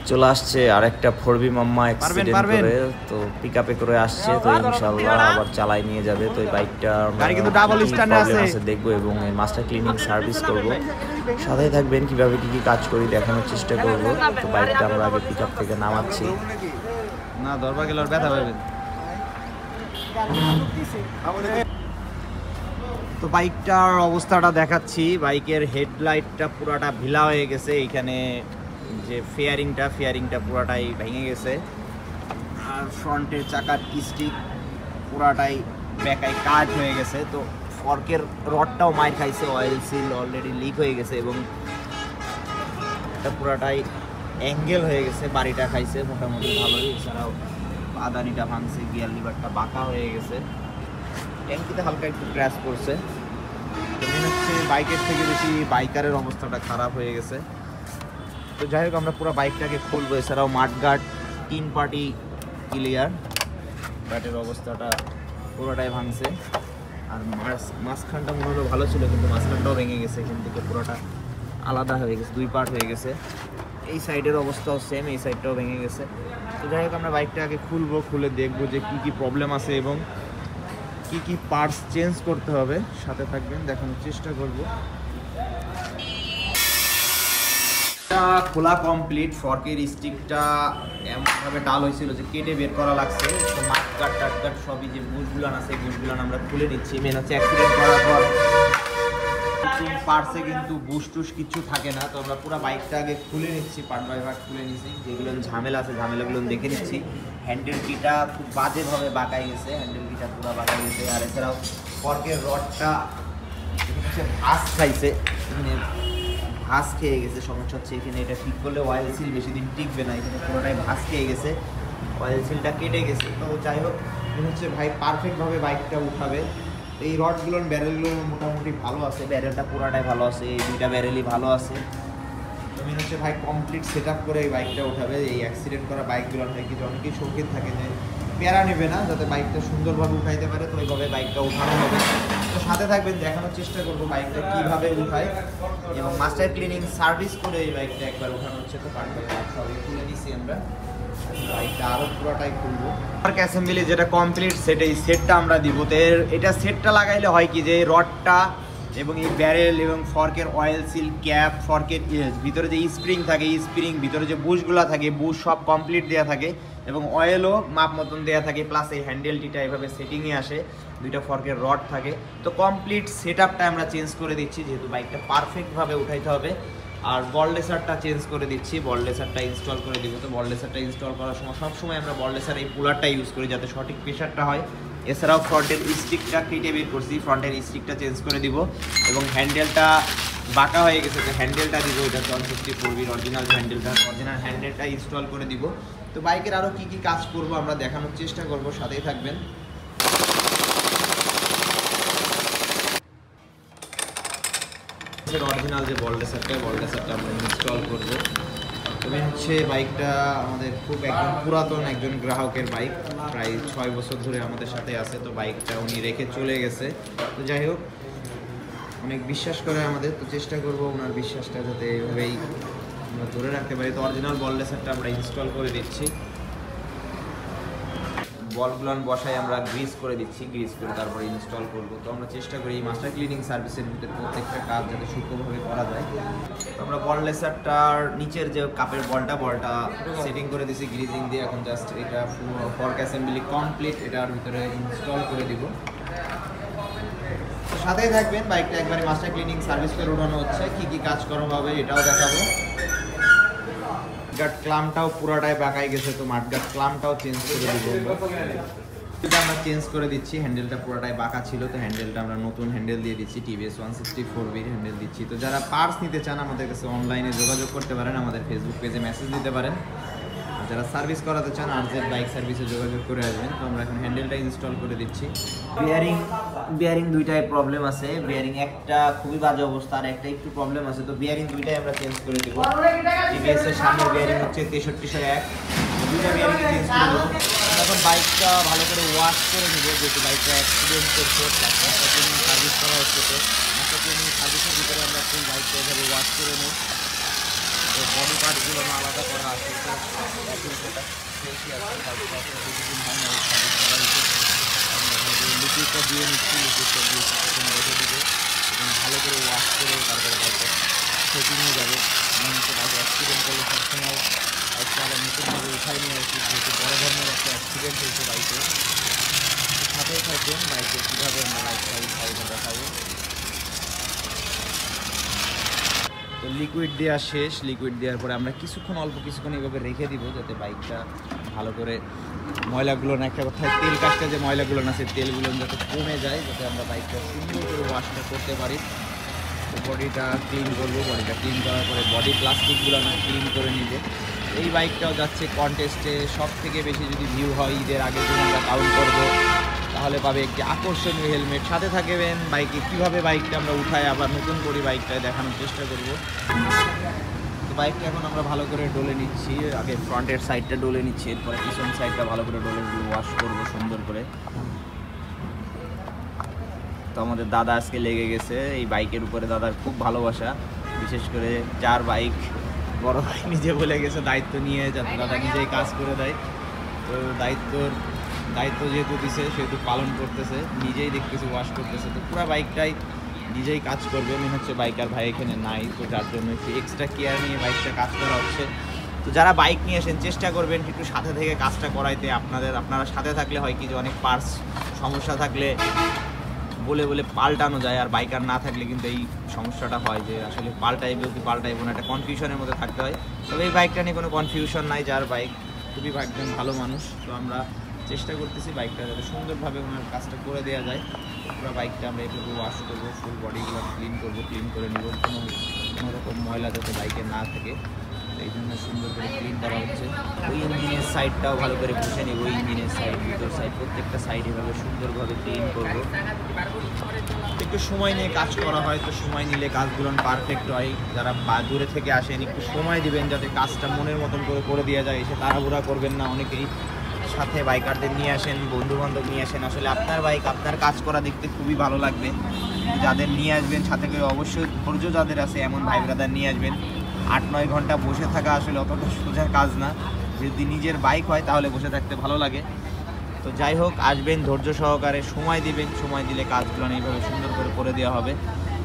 চলে আসছে আরেকটা 4B মাম্মা অ্যাক্সিডেন্ট করে, তো পিকআপে করে আসছে, তো ইনশাআল্লাহ আবার চালাই নিয়ে যাবে। তো এই বাইকটা গাড়ি কিন্তু ডাবল স্ট্যান্ডে আছে দেখবো এবং এই মাস্টার ক্লিনিং সার্ভিস করব। সাথে থাকবেন, কিভাবে কি কি কাজ করি দেখানোর চেষ্টা করব। তো বাইকটা আমরা আগে পিকআপ থেকে নামাচ্ছি। না দরবার গেলে ব্যথা পাবেন। তো বাইকটার অবস্থাটা দেখাচ্ছি। বাইকের হেডলাইটটা পুরাটা ভিলা হয়ে গেছে, এইখানে যে ফেয়ারিংটা পুরাটাই ভেঙে গেছে, আর ফ্রন্টের চাকার স্টিক পুরাটাই ব্যাকায় কাজ হয়ে গেছে। তো ফর্কের রডটাও মার খাইছে, অয়েল সিল অলরেডি লিক হয়ে গেছে এবং এটা পুরাটাই অ্যাঙ্গেল হয়ে গেছে, বাড়িটা খাইছে মোটামুটি ভালোই। এছাড়াও আদানিটা ভাঙছে, গিয়ার লিভারটা বাঁকা হয়ে গেছে, ট্যাঙ্কিতে হালকা একটু ক্র্যাশ করছে। তো মনে হচ্ছে বাইকের থেকে বেশি বাইকারের অবস্থাটা খারাপ হয়ে গেছে। তো যাই হোক, আমরা পুরো বাইকটাকে খুলবো। এছাড়াও মাঠগার্ড 3 পার্টি ক্লিয়ার, গার্ডের অবস্থাটা পুরোটাই ভাঙছে। আর মাঝখানটা মনে হলো ভালো ছিল, কিন্তু মাঝখানটাও ভেঙে গেছে, এখান থেকে পুরোটা আলাদা হয়ে গেছে, 2 পার্ট হয়ে গেছে। এই সাইডের অবস্থাও সেম, এই সাইডটাও ভেঙে গেছে। তো যাই হোক, আমরা বাইকটা আগে খুলবো, খুলে দেখবো যে কী কী প্রবলেম আছে এবং কী কী পার্টস চেঞ্জ করতে হবে। সাথে থাকবেন, দেখানোর চেষ্টা করবো। খোলা কমপ্লিট। ফর্কের স্টিকটা এমনভাবে ডাল হয়েছিল যে কেটে বের করা লাগছে। তো মাঠগাট টাটগাট সবই যে বুশগুলান আছে, বুশগুলান আমরা খুলে নিচ্ছি। মেন হচ্ছে অ্যাক্সিডেন্ট করার পর পার্টসে কিন্তু বুশ টুশ কিছু থাকে না। তো আমরা পুরো বাইকটা আগে খুলে নিচ্ছি, পার্ট বাই পার্ট খুলে নিচ্ছি। যেগুলো ঝামেলা আছে ঝামেলাগুলো দেখে নিচ্ছি। হ্যান্ডেল কিটা খুব বাজেভাবে বাঁকাই গেছে, হ্যান্ডেল কিটা পুরো বাঁকাই গেছে। আর এছাড়াও ফর্কের রডটা হচ্ছে ভাঁজ খাইছে, এখানে ভাঁজ খেয়ে গেছে। সমস্যা হচ্ছে এখানে এটা ঠিক করলে অয়েল সিল বেশি দিন টিকবে না, এখানে পুরোটাই ভাঁজ খেয়ে গেছে, অয়েল সিলটা কেটে গেছে। তো যাই হোক, মনে হচ্ছে ভাই পারফেক্টভাবে বাইকটা উঠাবে। এই রডগুলো ব্যারেলগুলো মোটামুটি ভালো আছে, ব্যারেলটা পুরাটাই ভালো আছে, এই 2টা ব্যারেলই ভালো আছে। তো মনে হচ্ছে ভাই কমপ্লিট সেট আপ করে এই বাইকটা উঠাবে। এই অ্যাক্সিডেন্ট করা বাইকগুলো থেকে অনেকেই শৌখিন থাকে যে প্যারা নেবে না, যাতে বাইকটা সুন্দরভাবে উঠাইতে পারে, তো ওইভাবে বাইকটা উঠানো হবে। তো সাথে থাকবেন, দেখানোর চেষ্টা করবো বাইকটা কীভাবে উঠায় এবং মাস্টার ক্লিনিং সার্ভিস করে এই বাইকটা একবার উঠানো হচ্ছে। তো পার্টটা সবই খুলে নিচ্ছি আমরা, বাইকটা আরও পুরোটাই খুলবো। ফর্ক অ্যাসেম্বলি যেটা কমপ্লিট সেট, এই সেটটা আমরা দিব। তো এটা সেটটা লাগাইলে হয় কি যে রডটা এবং এই ব্যারেল এবং ফর্কের অয়েল সিল ক্যাপ, ফর্কের ভিতরে যে স্প্রিং থাকে, স্প্রিং ভিতরে যে বুশগুলো থাকে, বুশ সব কমপ্লিট দেওয়া থাকে এবং অয়েলও মাপ মতন দেওয়া থাকে। প্লাস এই হ্যান্ডেলটিটা এভাবে সেটিংয়ে আসে, 2টা ফর্কের রড থাকে। তো কমপ্লিট সেট আপটা আমরা চেঞ্জ করে দিচ্ছি, যেহেতু বাইকটা পারফেক্টভাবে উঠাইতে হবে। আর বল লেসারটা চেঞ্জ করে দিচ্ছি, বল লেসারটা ইনস্টল করে দিব। তো বল লেসারটা ইনস্টল করার সময় সবসময় আমরা বল লেসার এই পুলারটা ইউজ করি, যাতে সঠিক প্রেশারটা হয়। এছাড়াও ফ্রন্টের স্টিকটা কেটে বের করছি, ফ্রন্টের স্টিকটা চেঞ্জ করে দিব এবং হ্যান্ডেলটা বাঁকা হয়ে গেছে, তো হ্যান্ডেলটা দিব, এটা 154 অরিজিনাল হ্যান্ডেলটা ইনস্টল করে দিব। তো বাইকের আরও কী কী কাজ করব আমরা দেখানোর চেষ্টা করব, সাথেই থাকবেন। অরিজিনাল যে বল লেসারটা আমরা ইনস্টল করবো। তবে হচ্ছে বাইকটা আমাদের খুব একদম পুরাতন একজন গ্রাহকের বাইক, প্রায় 6 বছর ধরে আমাদের সাথে আছে। তো বাইকটা উনি রেখে চলে গেছে। তো যাই হোক, অনেক বিশ্বাস করে আমাদের, তো চেষ্টা করবো ওনার বিশ্বাসটা যাতে এইভাবেই আমরা ধরে রাখতে পারি। তো অরিজিনাল বল লেসারটা আমরা ইনস্টল করে দিচ্ছি। বলগুলো বসাই আমরা গ্রিস করে দিচ্ছি, গ্রিস করে তারপরে ইনস্টল করব। তো আমরা চেষ্টা করি এই মাস্টার ক্লিনিং সার্ভিসের ভিতরে প্রত্যেকটা কাজ যাতে সূক্ষ্মভাবে করা যায়। তো আমরা বল লেসারটার নিচের যে কাপের বলটা সেটিং করে দিয়েছি গ্রিজিং দিয়ে। এখন জাস্ট এটা ফর্ক অ্যাসেম্বলি কমপ্লিট, এটার ভিতরে ইনস্টল করে দিব। তো সাথেই থাকবেন, বাইকটা একবারে মাস্টার ক্লিনিং সার্ভিস করে উঠানো হচ্ছে, কী কী কাজ করা হবে এটাও দেখাবো। মাঠগার্ড ক্লামটাও পুরোটাই বাঁকাই গেছে, তো মাঠগার্ড ক্লামটাও চেঞ্জ করে দিব। এটা আমরা চেঞ্জ করে দিচ্ছি, হ্যান্ডেলটা পুরোটাই বাঁকা ছিল, তো হ্যান্ডেলটা আমরা নতুন হ্যান্ডেল দিয়ে দিচ্ছি, TVS 164B হ্যান্ডেল দিচ্ছি। তো যারা পার্টস নিতে চান আমাদের কাছে অনলাইনে যোগাযোগ করতে পারেন, আমাদের ফেসবুক পেজে মেসেজ দিতে পারেন। আর যারা সার্ভিস করাতে চান RZ বাইক সার্ভিসে যোগাযোগ করে আসবেন। তো আমরা এখন হ্যান্ডেলটা ইনস্টল করে দিচ্ছি। বিয়ারিং 2টাই প্রবলেম আছে, বিয়ারিং একটা খুবই বাজে অবস্থা আর একটা একটু প্রবলেম আছে। তো বিয়ারিং 2টাই আমরা চেঞ্জ করে দেবো। TVS এর সামনের বিয়ারিং হচ্ছে 6301, 2টা বিয়ারিং চেঞ্জ করে দেবো। এখন বাইকটা ভালো করে ওয়াশ করে নেব, যেহেতু বাইকটা অ্যাক্সিডেন্ট করছে, সার্ভিস করা হচ্ছে। তো সার্ভিসের ভিতরে আমরা ফুল বাইকটা এভাবে ওয়াশ করে নিই। তো বডি পার্টগুলো আলাদা করা আছে, তো এখন সেটা ফ্রেশই আছে, তারপর আপনার কিছুদিন হয় না লিকুইডটা দিয়ে নিচ্ছি, লিকুইডটা দিয়ে কিছুক্ষণ রেখে দিবে এবং ভালো করে ওয়াশ করে তারপরে বাইকটা সেটিং হয়ে যাবে। মানুষের বাইক অ্যাক্সিডেন্ট করলে সবসময় বাইকটা আবার নতুনভাবে উঠাই নিয়ে আসি, যেহেতু বড় ধরনের একটা অ্যাক্সিডেন্ট হয়েছে বাইকে। সাথেই থাকবেন, বাইকে কীভাবে আমরা বাইকটা উঠাইতে দেখাবো। তো লিকুইড দেওয়া শেষ, লিকুইড দেওয়ার পরে আমরা অল্প কিছুক্ষণ এইভাবে রেখে দিব, যাতে বাইকটা ভালো করে ময়লাগুলো না, একটা কথায় তেল কাজটা যে ময়লাগুলো না, সেই তেলগুলো যাতে কমে যায়, যাতে আমরা বাইকটা সুন্দর করে ওয়াশটা করতে পারি। তো বডিটা ক্লিন করবো, বডিটা ক্লিন করার পরে বডি প্লাস্টিকগুলো না ক্লিন করে নিব। এই বাইকটাও যাচ্ছে কন্টেস্টে, সব থেকে বেশি যদি ভিউ হয় ঈদের আগের দিন আমরা কাউন্ট করবো, তাহলে পাবে একটি আকর্ষণীয় হেলমেট। সাথে থাকবেন বাইকে কীভাবে বাইকটা আমরা উঠাই আবার নতুন করে বাইকটায় দেখানোর চেষ্টা করব। তো বাইকটা এখন আমরা ভালো করে ডলে নিচ্ছি, আগে ফ্রন্টের সাইডটা ডলে নিচ্ছি, এরপরে পিছন সাইডটা ভালো করে ডলে ওয়াশ করবো সুন্দর করে। তো আমাদের দাদা আজকে লেগে গেছে এই বাইকের উপরে, দাদার খুব ভালোবাসা, বিশেষ করে যার বাইক বড় ভাই নিজে বলে গেছে দায়িত্ব নিয়ে, যাতে দাদা নিজেই কাজ করে দেয়। তো দায়িত্ব যেহেতু দিছে সেহেতু পালন করতেছে, নিজেই দেখতেছে ওয়াশ করতেছে। তো পুরো বাইকটাই নিজেই কাজ করবে, মনে হচ্ছে বাইকার ভাই এখানে নাই, তো যার জন্য একটু এক্সট্রা কেয়ার নিয়ে বাইকটা কাজ করা হচ্ছে। তো যারা বাইক নিয়ে আসেন চেষ্টা করবেন একটু সাথে থেকে কাজটা করাইতে। আপনারা সাথে থাকলে হয় কি যে অনেক পার্টস সমস্যা থাকলে বলে পাল্টানো যায়, আর বাইকার না থাকলে কিন্তু এই সমস্যাটা হয় যে আসলে পাল্টাইবে কি পাল্টাইবো না, একটা কনফিউশনের মধ্যে থাকতে হয়। তবে এই বাইকটা নিয়ে কোনো কনফিউশন নাই, যার বাইক খুবই একজন ভালো মানুষ। তো আমরা চেষ্টা করতেছি বাইকটা যাতে সুন্দরভাবে ওনার কাজটা করে দেওয়া যায়। পুরো বাইকটা আমরা এইভাবে ওয়াশ করবো, ফুল বডিগুলো ক্লিন করবো, ক্লিন করে নেব, কোনো রকম ময়লা যাতে বাইকে না থাকে, এই জন্য সুন্দর করে ক্লিন করা হচ্ছে। ওই ইঞ্জিনের সাইডটাও ভালো করে বুঝে নিব, ওই ইঞ্জিনের সাইড, ভিতর সাইড, প্রত্যেকটা সাইড এভাবে সুন্দরভাবে ক্লিন করবো। একটু সময় নিয়ে কাজ করা হয়, তো সময় নিলে কাজগুলো পারফেক্ট হয়। যারা দূরে থেকে আসেন একটু সময় দিবেন যাতে কাজটা মনের মতন করে দেওয়া যায়, এসে তাড়াহুড়া করবেন না। অনেকেই সাথে বাইকারদের নিয়ে আসেন, বন্ধুবান্ধব নিয়ে আসেন, আসলে আপনার বাইক আপনার কাজ করা দেখতে খুবই ভালো লাগবে। যাদের নিয়ে আসবেন সাথে করে অবশ্যই ধৈর্য যাদের আছে এমন ভাই ব্রাদার নিয়ে আসবেন। 8-9 ঘন্টা বসে থাকা আসলে অতটা সোজা কাজ না, যদি নিজের বাইক হয় তাহলে বসে থাকতে ভালো লাগে। তো যাই হোক, আসবেন ধৈর্য সহকারে, সময় দিবেন, সময় দিলে কাজগুলো এইভাবে সুন্দর করে দেওয়া হবে।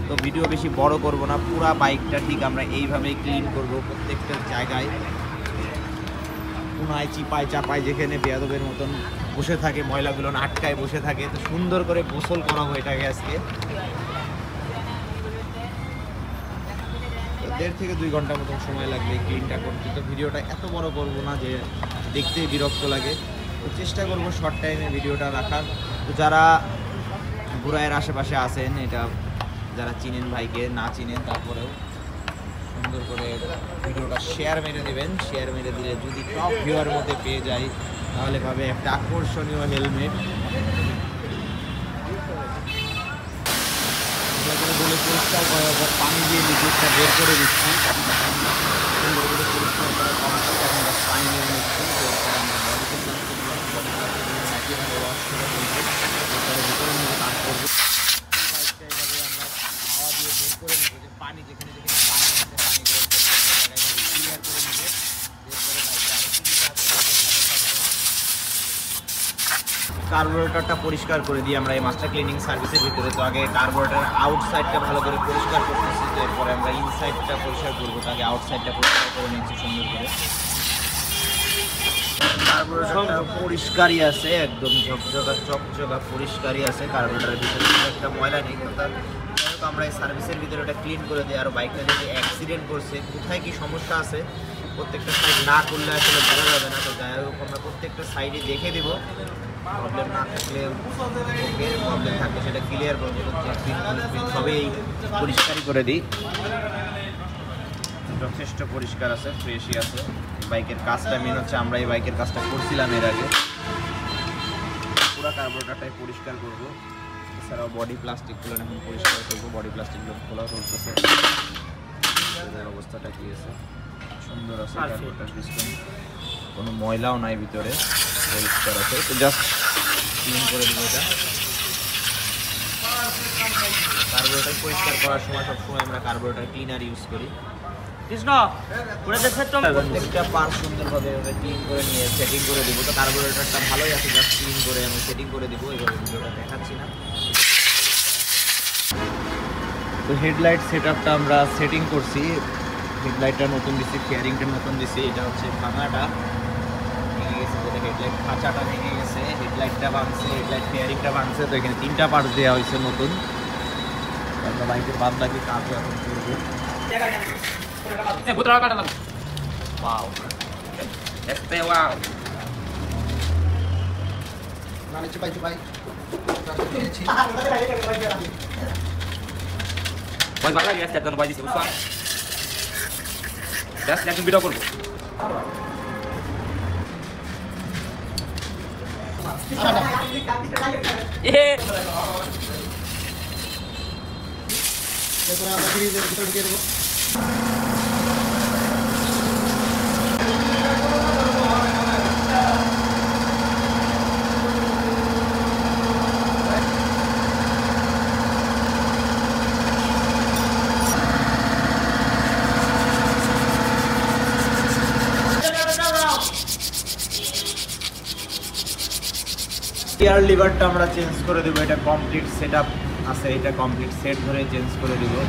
তো ভিডিও বেশি বড় করব না, পুরো বাইকটা ঠিক আমরা এইভাবেই ক্লিন করব। প্রত্যেকটা জায়গায় কোনায় চিপায় চাপায় যেখানে বেয়াদবের মতন বসে থাকে, ময়লাগুলো আটকায় বসে থাকে, তো সুন্দর করে গোসল করাবো এটাকে আজকে। 1.5 থেকে 2 ঘন্টা মতন সময় লাগবে ক্লিনটা করতে। তো ভিডিওটা এত বড় করব না যে দেখতেই বিরক্ত লাগে, তো চেষ্টা করব শর্ট টাইমে ভিডিওটা রাখার। তো যারা ঘোড়ায়ের আশেপাশে আছেন, এটা যারা চিনেন ভাইকে, না চিনেন তারপরেও সুন্দর করে ভিডিওটা শেয়ার মেরে দেবেন। শেয়ার মেরে দিলে যদি টপ ভিউয়ার মধ্যে পেয়ে যায় তাহলে পাবে একটা আকর্ষণীয় হেলমেট। বলে পরিষ্কার করার পর পানি দিয়ে লিকুইডটা বের করে দিচ্ছি, সুন্দর করে পরিষ্কার করার কমপ্লিট। এখন পানি নিয়ে নিচ্ছি, এরপরে আমরা বডিতে একইভাবে ওয়াশ করে ফেলবো, এরপরে ভিতরে নিয়ে কাজ করবো। বাইকটা এইভাবে আমরা হাওয়া দিয়ে বের করে নেবো, যে পানি যেখানে যেখানে পানি আছে পানিগুলো ক্লিয়ার করে নেবো। এরপরে বাইকটা আরও কিছু কাজ কার্বোরেটরটা পরিষ্কার করে দিই আমরা এই মাস্টার ক্লিনিং সার্ভিসের ভিতরে। তো আগে কার্বোরেটর আউটসাইডটা ভালো করে পরিষ্কার করতেছি, তো এরপরে আমরা ইনসাইডটা পরিষ্কার করবো। তো আগে আউটসাইডটা পরিষ্কার করে নিচ্ছি সুন্দর করে। কার্বোরেটরটা পরিষ্কারই আছে, একদম চকচকা পরিষ্কারই আছে। কার্বোরেটরের ভিতরে একটা ময়লা নেই। তো আমরা এই সার্ভিসের ভিতরে ওটা ক্লিন করে দিই। আর বাইকটা যদি অ্যাক্সিডেন্ট করছে, কোথায় কি সমস্যা আছে প্রত্যেকটা সাইড না করলে আসলে বোঝা যাবে না। তো যাই হোক আমরা প্রত্যেকটা সাইডে দেখে দেবো, প্রবলেম না থাকলে ওকে, প্রবলেম থাকলে সেটা ক্লিয়ার করবো। সবই পরিষ্কারই করে দিই, যথেষ্ট পরিষ্কার আছে, ফ্রেশই আছে। বাইকের কাজটা মেন হচ্ছে, আমরা এই বাইকের কাজটা করছিলাম এর আগে। পুরো কার্বোরেটরটাই পরিষ্কার করবো, এছাড়াও বডি প্লাস্টিকগুলো এখন পরিষ্কার করবো। বডি প্লাস্টিকগুলো খোলা চলতেছে, অবস্থাটা কি আছে, সুন্দর আছে কার্বোরেটর সিস্টেম, কোনো ময়লাও নাই ভিতরে, পরিষ্কার আছে। তো জাস্ট ক্লিন করে দেবো এটা। কার্বোরেটর পরিষ্কার করার সময় সবসময় আমরা কার্বোরেটর ক্লিনার ইউজ করি। কৃষ্ণ পুরো দেখছেন তো প্রত্যেকটা পার্ট সুন্দরভাবে ক্লিন করে নিয়ে সেটিং করে দিব। তো কার্বোরেটরটা ভালোই আছে, জাস্ট ক্লিন করে আমি সেটিং করে দিব, এইভাবে ভিডিওটা দেখাচ্ছি না। তো হেডলাইট সেটআপটা আমরা সেটিং করছি, হেডলাইটটা নতুন দিচ্ছি, ফেয়ারিংটা নতুন দিচ্ছি। এটা হচ্ছে ভাঙাটা ভেঙে গেছে, যেটা হেডলাইট খাঁচাটা ভেঙে গেছে, হেডলাইটটা ভাঙছে, হেডলাইট ফেয়ারিংটা ভাঙছে। তো এখানে 3টা পার্টস দেওয়া হয়েছে নতুন। আমরা বাইকের বাদ বাকি কাজও এখন করবো। পুত্রা কাটা লাগ ওয়াও este wow মানে চুপাই চুপাই ওই বাবা গেছে তখন বাজি বুঝছো জাস্ট একদম ভিডিও করব দেখো আমরা ফ্রিজের ভিতরে ঢুকিয়ে দেবো। এয়ার লিভারটা আমরা চেঞ্জ করে দেবো, এটা কমপ্লিট সেটআপ আছে, এটা কমপ্লিট সেট ধরে চেঞ্জ করে দেবো।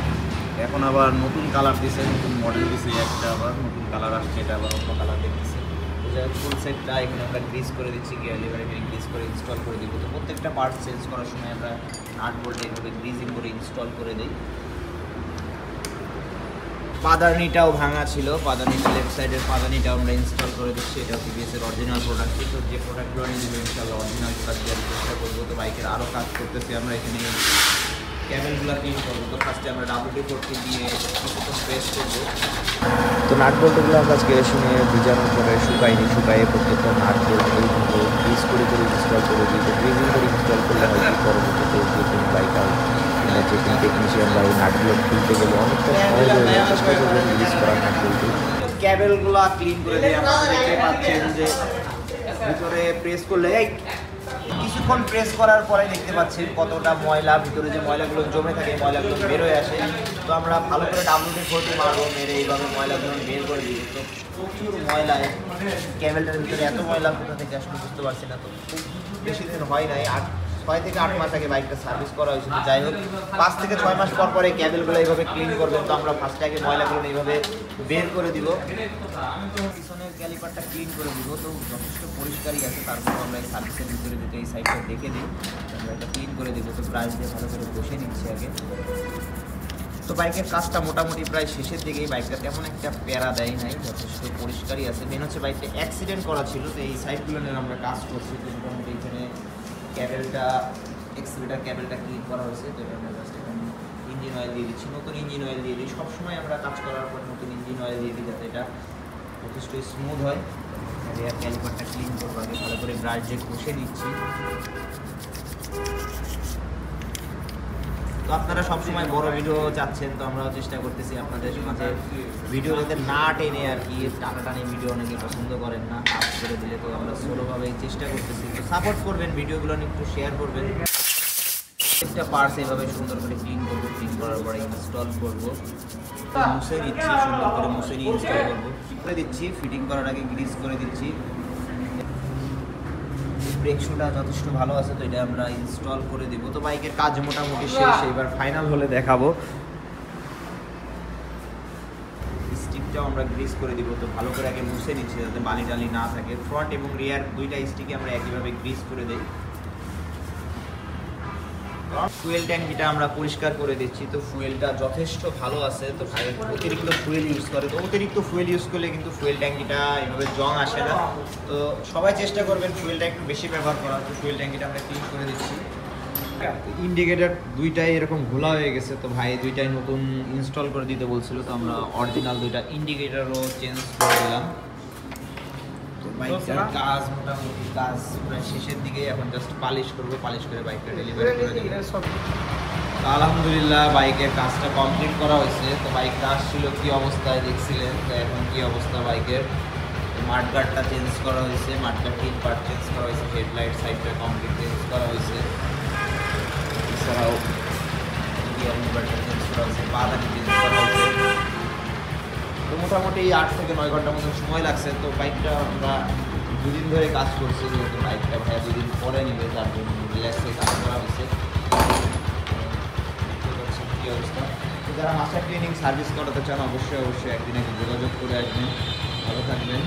এখন আবার নতুন কালার দিছে, নতুন মডেল দিছে, একটা আবার নতুন কালার আসছে, এটা আবার অন্য কালার দেখতেছে। ফুল সেটটা এখানে আমরা গ্রিস করে দিচ্ছি, গিয়ার লিভার এখানে গ্রিস করে ইনস্টল করে দিব। তো প্রত্যেকটা পার্ট চেঞ্জ করার সময় আমরা 8 ভোল্ট এইভাবে গ্রিজিং করে ইনস্টল করে দিই। পাদানিটাও ভাঙা ছিল, পাদানিটা লেফট সাইডের পাদানিটাও আমরা ইনস্টল করে দিচ্ছি। এটা টিভিএসের অরিজিনাল প্রোডাক্ট, তো যে প্রোডাক্টগুলো নিয়ে দেবো ইনশাআল্লাহ অরিজিনাল প্রোডাক্ট দেওয়ার চেষ্টা করবো। তো বাইকের আরও কাজ করতেছি আমরা, এখানে ক্যাবেলগুলো ক্লিন করবো। তো ফার্স্টে আমরা WD-40 দিয়ে কিছুটা স্প্রেস করবো। তো নাট বল্টগুলো আমরা আজকে শুনে ভিজানোর পরে শুকাইয়ে প্রত্যেকটা নাট বল্ট এইভাবে গ্রিজ করে ইনস্টল করে দিই। তো গ্রিজিং করে ইনস্টল করলে হয় কি পরবর্তীতে যে কোনো বাইকার কিংবা যে কোনো টেকনিশিয়ান বা এই নাটগুলো খুলতে গেলে অনেকটা সহজ হয়ে যায়, চেষ্টা করবেন গ্রিজ করার নাট বল্টে। ক্যাবেলগুলো ক্লিন করে দিই। আপনারা দেখতে পাচ্ছেন যে ভিতরে প্রেস করলে কিছুক্ষণ প্রেস করার পরে দেখতে পাচ্ছেন কতটা ময়লা, ভিতরে যে ময়লাগুলো জমে থাকে ময়লাগুলো বেরোয় আসে। তো আমরা ভালো করে WD-40 মারবো, মেরে এইভাবে ময়লাগুলো বের করে দিই। তো প্রচুর ময়লায় ক্যাবেলটার ভিতরে এত ময়লা কোথা থেকে আসলে বুঝতে পারছি না। তো খুব বেশি দিন হয় নাই, 6 থেকে 8 মাস আগে বাইকটা সার্ভিস করা হয়েছিল। যাই হোক 5 থেকে 6 মাস পর পরে ক্যাবেলগুলো এইভাবে ক্লিন করবেন। তো আমরা ফার্স্টে আগে ময়লাগুলো এইভাবে বের করে দিব, পিছনের ক্যালিপারটা ক্লিন করে দিব। তো যথেষ্ট পরিষ্কারই আছে, তারপর আমরা এই সার্ভিসের ভিতরে দিতে এই সাইডটা দেখে দিই, আমরা এটা ক্লিন করে দিব। তো ব্রাশ দিয়ে ভালো করে বসে নিচ্ছি আগে। তো বাইকের কাজটা মোটামুটি প্রায় শেষের দিকেই, বাইকটা তেমন একটা প্যারা দেয় নাই, যথেষ্ট পরিষ্কারই আছে। মেন হচ্ছে বাইকটা অ্যাক্সিডেন্ট করা ছিল, তো এই সাইডগুলো নিয়ে আমরা কাজ করছি। তো মোটামুটি এখানে ক্যাবেলটা এক্সিলেটার ক্যাবেলটা ক্লিন করা হয়েছে। তো আমরা জাস্ট এখন ইঞ্জিন অয়েল দিয়ে দিচ্ছি, নতুন ইঞ্জিন অয়েল দিয়ে দিই। সবসময় আমরা কাজ করার পর নতুন ইঞ্জিন অয়েল দিয়ে দিই, যাতে এটা যথেষ্ট স্মুথ হয়। রিয়ার ক্যালিপারটা ক্লিন করবো আগে, ভালো করে ব্রাশ দিয়ে ঘষে নিচ্ছি। তো আপনারা সবসময় বড় ভিডিও চাচ্ছেন, তো আমরাও চেষ্টা করতেছি আপনাদের মাঝে ভিডিও যাতে না টেনে আর কি, টানাটানি ভিডিও অনেকে পছন্দ করেন না, কাজ করে দিলে। তো আমরা সোলোভাবেই চেষ্টা করতেছি, তো সাপোর্ট করবেন, ভিডিওগুলো একটু শেয়ার করবেন। একটা পার্টস এইভাবে সুন্দর করে ক্লিন করবো, ক্লিন করার পরে ইনস্টল করবো। মুছে নিচ্ছি, সুন্দর করে মুছে নিয়ে ইনস্টল করবো, করে দিচ্ছি। ফিটিং করার আগে গ্রিস করে দিচ্ছি। ব্রেক শুটা যথেষ্ট ভালো আছে, তো এটা আমরা ইনস্টল করে দিব। তো বাইকের কাজ মোটামুটি শেষ, এবার ফাইনাল হলে দেখাবো। স্টিকটাও আমরা গ্রিস করে দিব। তো ভালো করে আগে মুছে নিচ্ছি যাতে বালি টালি না থাকে। ফ্রন্ট এবং রিয়ার দুইটা স্টিকে আমরা একইভাবে গ্রিস করে দিই। ফুয়েল ট্যাঙ্কিটা আমরা পরিষ্কার করে দিচ্ছি। তো ফুয়েলটা যথেষ্ট ভালো আছে, তো অতিরিক্ত ফুয়েল ইউজ করে, তো অতিরিক্ত ফুয়েল ইউজ করলে কিন্তু ফুয়েল ট্যাঙ্কিটা এভাবে জং আসে না। তো সবাই চেষ্টা করবেন ফুয়েলটা একটু বেশি ব্যবহার করার। তো ফুয়েল ট্যাঙ্কিটা আমরা ক্লিন করে দিচ্ছি। ইন্ডিকেটার দুইটাই এরকম ঘোলা হয়ে গেছে, তো ভাই দুইটাই নতুন ইনস্টল করে দিতে বলছিল। তো আমরা অরিজিনাল দুইটা ইন্ডিকেটারও চেঞ্জ করে দিলাম। তো বাইকটার কাজ মোটামুটি কাজ প্রায় শেষের দিকে, এখন জাস্ট পালিশ করবো, পালিশ করে বাইকটা ডেলিভারি করে দেবো। তো আলহামদুলিল্লাহ বাইকের কাজটা কমপ্লিট করা হয়েছে। তো বাইকটা আসছিল কী অবস্থায় দেখছিলেন, তো এখন কী অবস্থা বাইকের। মাঠগার্ডটা চেঞ্জ করা হয়েছে, মাঠগার্ড 3 পার্ট চেঞ্জ করা হয়েছে, হেডলাইট সাইডটা কমপ্লিট চেঞ্জ করা হয়েছে। এছাড়াও গিয়ার লিভারটা চেঞ্জ করা হয়েছে, পাদানি চেঞ্জ করা হয়েছে। তো মোটামুটি 8 থেকে 9 ঘন্টার মতো সময় লাগছে। তো বাইকটা আমরা 2 দিন ধরে কাজ করছি, যেহেতু বাইকটা ভাইয়া 2 দিন পরে নিবে, যার জন্য রিল্যাক্সে কাজ করা হয়েছে। কী অবস্থা, তো যারা মাস্টার ক্লিনিং সার্ভিস করাতে চান অবশ্যই একদিন যোগাযোগ করে আসবেন। ভালো থাকবেন।